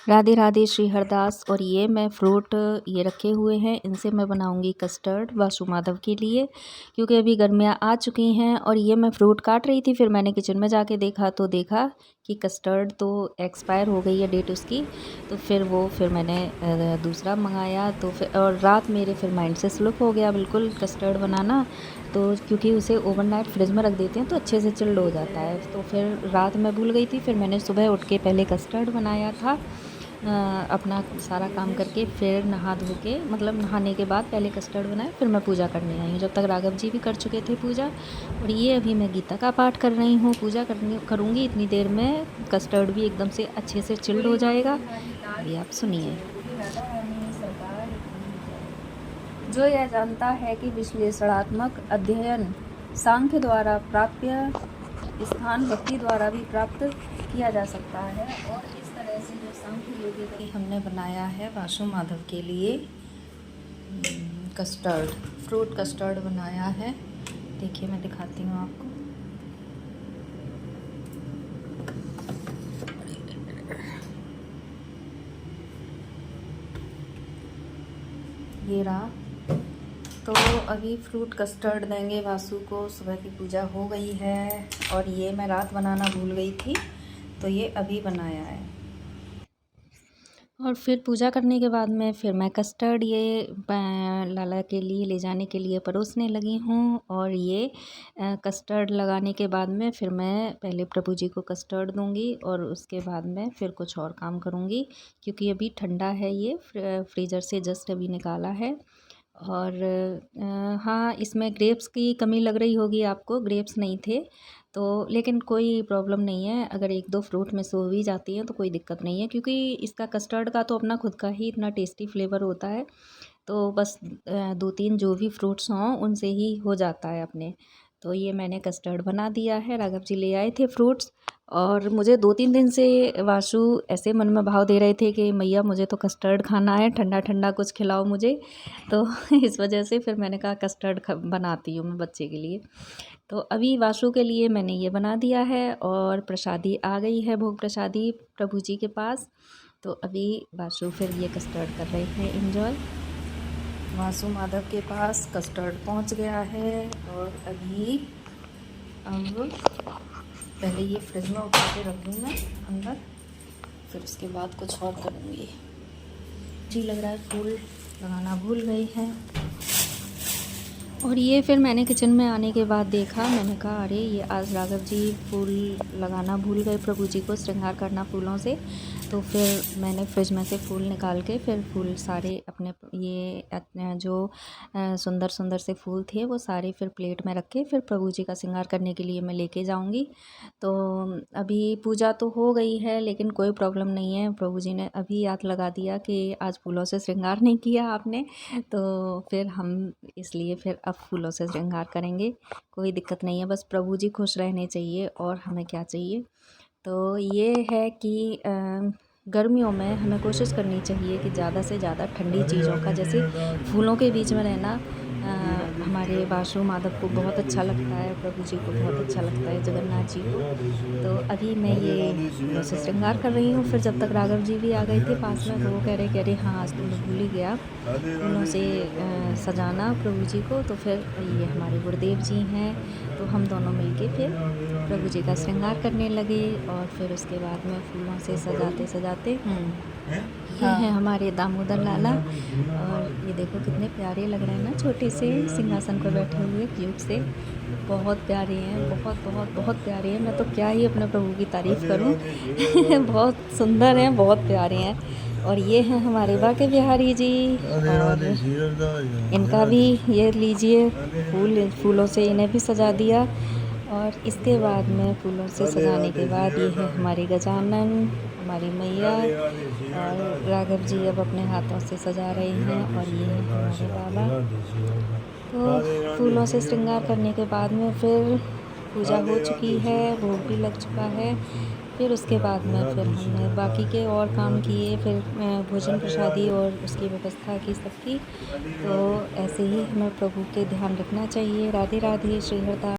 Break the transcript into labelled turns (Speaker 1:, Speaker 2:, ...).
Speaker 1: राधे राधे श्री हरदास। और ये मैं फ्रूट ये रखे हुए हैं, इनसे मैं बनाऊंगी कस्टर्ड वासु माधव के लिए, क्योंकि अभी गर्मियाँ आ चुकी हैं। और ये मैं फ्रूट काट रही थी, फिर मैंने किचन में जाके देखा कि कस्टर्ड तो एक्सपायर हो गई है डेट उसकी। तो फिर मैंने दूसरा मंगाया। तो फिर और रात मेरे फिर माइंड से स्लिप हो गया बिल्कुल कस्टर्ड बनाना। तो क्योंकि उसे ओवरनाइट फ्रिज में रख देते हैं तो अच्छे से चिल्ड हो जाता है। तो फिर रात में भूल गई थी, फिर मैंने सुबह उठ के पहले कस्टर्ड बनाया था। अपना सारा काम करके फिर नहा धो के, मतलब नहाने के बाद पहले कस्टर्ड बनाया, फिर मैं पूजा करने आई हूँ। जब तक राघव जी भी कर चुके थे पूजा। और ये अभी मैं गीता का पाठ कर रही हूँ, पूजा करूँगी। इतनी देर में कस्टर्ड भी एकदम से अच्छे से चिल्ड हो जाएगा। अभी आप सुनिए। जो यह जानता है कि विश्लेषणात्मक अध्ययन सांख्य द्वारा प्राप्य स्थान भक्ति द्वारा भी प्राप्त किया जा सकता है। और इस तरह से जो सांख्य योगी हमने बनाया है वासु माधव के लिए कस्टर्ड, फ्रूट कस्टर्ड बनाया है। देखिए मैं दिखाती हूँ आपको। ये रहा। तो अभी फ्रूट कस्टर्ड देंगे वासु को। सुबह की पूजा हो गई है और ये मैं रात बनाना भूल गई थी, तो ये अभी बनाया है। और फिर पूजा करने के बाद में फिर मैं कस्टर्ड ये लाला के लिए ले जाने के लिए परोसने लगी हूँ। और ये कस्टर्ड लगाने के बाद में फिर मैं पहले प्रभु जी को कस्टर्ड दूँगी और उसके बाद में फिर कुछ और काम करूँगी, क्योंकि अभी ठंडा है। ये फ्रीज़र से जस्ट अभी निकाला है। और हाँ, इसमें ग्रेप्स की कमी लग रही होगी आपको, ग्रेप्स नहीं थे तो, लेकिन कोई प्रॉब्लम नहीं है। अगर एक दो फ्रूट मिस हो भी जाती हैं तो कोई दिक्कत नहीं है, क्योंकि इसका कस्टर्ड का तो अपना खुद का ही इतना टेस्टी फ्लेवर होता है। तो बस दो तीन जो भी फ्रूट्स हों उनसे ही हो जाता है अपने। तो ये मैंने कस्टर्ड बना दिया है। राघव जी ले आए थे फ्रूट्स, और मुझे 2-3 दिन से वासु ऐसे मन में भाव दे रहे थे कि मैया मुझे तो कस्टर्ड खाना है, ठंडा ठंडा कुछ खिलाओ मुझे। तो इस वजह से फिर मैंने कहा कस्टर्ड बनाती हूँ मैं बच्चे के लिए। तो अभी वासु के लिए मैंने ये बना दिया है और प्रसादी आ गई है, भोग प्रसादी प्रभु जी के पास। तो अभी वासु फिर ये कस्टर्ड कर रहे हैं एंजॉय। वासु माधव के पास कस्टर्ड पहुंच गया है। और अभी अब पहले ये फ्रिज में उठा के रख दूँ मैं अंदर, फिर उसके बाद कुछ और करूँगी। जी लग रहा है फूल लगाना भूल गई है। और ये फिर मैंने किचन में आने के बाद देखा, मैंने कहा अरे ये आज राघव जी फूल लगाना भूल गए, प्रभु जी को श्रृंगार करना फूलों से। तो फिर मैंने फ्रिज में से फूल निकाल के फिर फूल सारे अपने ये जो सुंदर सुंदर से फूल थे वो सारे फिर प्लेट में रख के फिर प्रभु जी का श्रृंगार करने के लिए मैं लेके जाऊंगी। तो अभी पूजा तो हो गई है, लेकिन कोई प्रॉब्लम नहीं है। प्रभु जी ने अभी याद लगा दिया कि आज फूलों से श्रृंगार नहीं किया आपने, तो फिर हम इसलिए फिर अब फूलों से श्रृंगार करेंगे। कोई दिक्कत नहीं है, बस प्रभु जी खुश रहने चाहिए और हमें क्या चाहिए। तो ये है कि गर्मियों में हमें कोशिश करनी चाहिए कि ज़्यादा से ज़्यादा ठंडी चीज़ों का, जैसे फूलों के बीच में रहना हमारे वासु माधव को बहुत अच्छा लगता है, प्रभु जी को बहुत अच्छा लगता है, जगन्नाथ जी को। तो अभी मैं ये फूलों से श्रृंगार कर रही हूँ। फिर जब तक राघव जी भी आ गए थे पास में, तो वो कह रहे कि अरे हाँ आज तुमने भूल ही गया फूलों से सजाना प्रभु जी को। तो फिर ये हमारे गुरुदेव जी हैं, तो हम दोनों मिलके फिर प्रभु जी का श्रृंगार करने लगे। और फिर उसके बाद में फूलों से सजाते सजाते ये हैं हमारे दामोदर लाला। और ये देखो कितने प्यारे लग रहे हैं ना, छोटे से सिंहासन पर बैठे हुए क्यूट से, बहुत प्यारे हैं, बहुत बहुत बहुत प्यारे हैं। मैं तो क्या ही अपने प्रभु की तारीफ़ करूं। बहुत सुंदर हैं, बहुत प्यारे हैं। और ये हैं हमारे बाके बिहारी जी, और इनका भी ये लीजिए फूलों से इन्हें भी सजा दिया। और इसके बाद में फूलों से सजाने के बाद ये है हमारे गजानन, हमारी मैया, और राघव जी अब अपने हाथों से सजा रहे हैं। और ये है हमारे बाबा। तो फूलों से श्रृंगार करने के बाद में फिर पूजा हो चुकी है, भोग भी लग चुका है। फिर उसके बाद में फिर हमने बाकी के और काम किए, फिर भोजन प्रसादी और उसकी व्यवस्था की सबकी। तो ऐसे ही हमें प्रभु के ध्यान रखना चाहिए। राधे राधे, श्री हरदास।